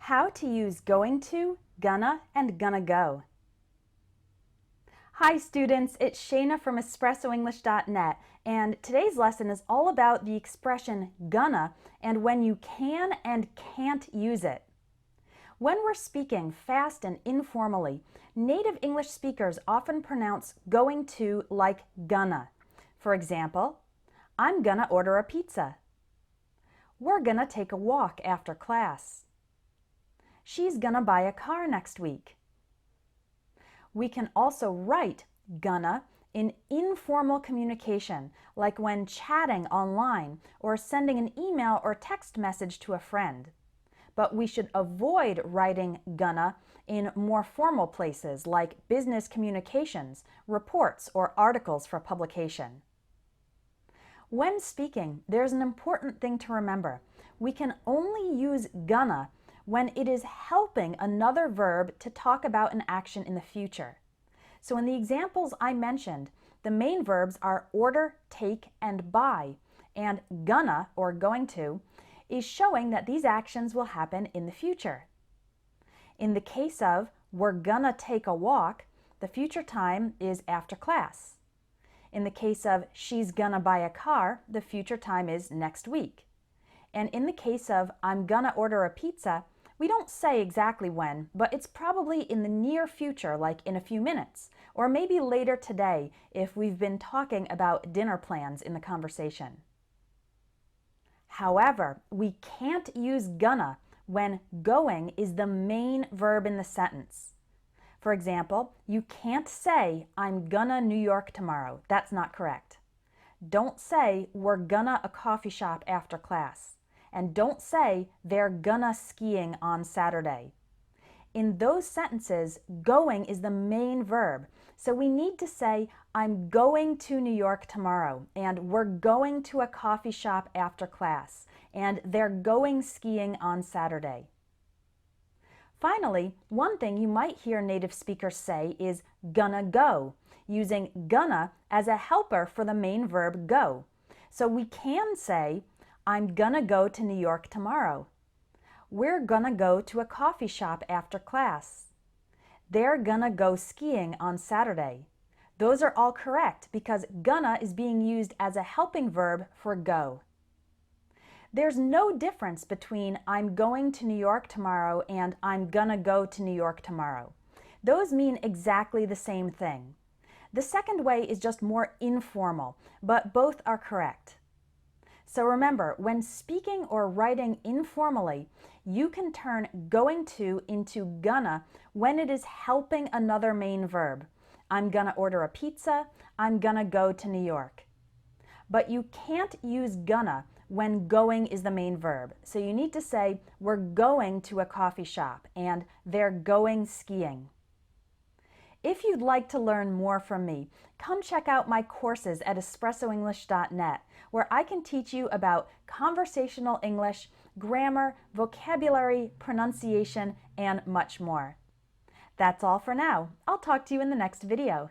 How to use going to, gonna, and gonna go. Hi students, it's Shayna from EspressoEnglish.net, and today's lesson is all about the expression gonna and when you can and can't use it. When we're speaking fast and informally, native English speakers often pronounce going to like gonna. For example, I'm gonna order a pizza. We're gonna take a walk after class. She's gonna buy a car next week. We can also write gonna in informal communication, like when chatting online or sending an email or text message to a friend. But we should avoid writing gonna in more formal places like business communications, reports, or articles for publication. When speaking, there's an important thing to remember. We can only use gonna when it is helping another verb to talk about an action in the future. So in the examples I mentioned, the main verbs are order, take, and buy, and gonna, or going to, is showing that these actions will happen in the future. In the case of we're gonna take a walk, the future time is after class. In the case of she's gonna buy a car, the future time is next week. And in the case of I'm gonna order a pizza, we don't say exactly when, but it's probably in the near future, like in a few minutes, or maybe later today if we've been talking about dinner plans in the conversation. However, we can't use gonna when going is the main verb in the sentence. For example, you can't say, I'm gonna New York tomorrow. That's not correct. Don't say, we're gonna a coffee shop after class. And don't say, they're gonna skiing on Saturday. In those sentences, going is the main verb. So we need to say, I'm going to New York tomorrow, and we're going to a coffee shop after class, and they're going skiing on Saturday. Finally, one thing you might hear native speakers say is gonna go, using gonna as a helper for the main verb go. So we can say, I'm gonna go to New York tomorrow. We're gonna go to a coffee shop after class. They're gonna go skiing on Saturday. Those are all correct because gonna is being used as a helping verb for go. There's no difference between I'm going to New York tomorrow and I'm gonna go to New York tomorrow. Those mean exactly the same thing. The second way is just more informal, but both are correct. So remember, when speaking or writing informally, you can turn going to into gonna when it is helping another main verb. I'm gonna order a pizza, I'm gonna go to New York. But you can't use gonna when going is the main verb. So you need to say, we're going to a coffee shop and they're going skiing. If you'd like to learn more from me, come check out my courses at EspressoEnglish.net, where I can teach you about conversational English, grammar, vocabulary, pronunciation, and much more. That's all for now. I'll talk to you in the next video.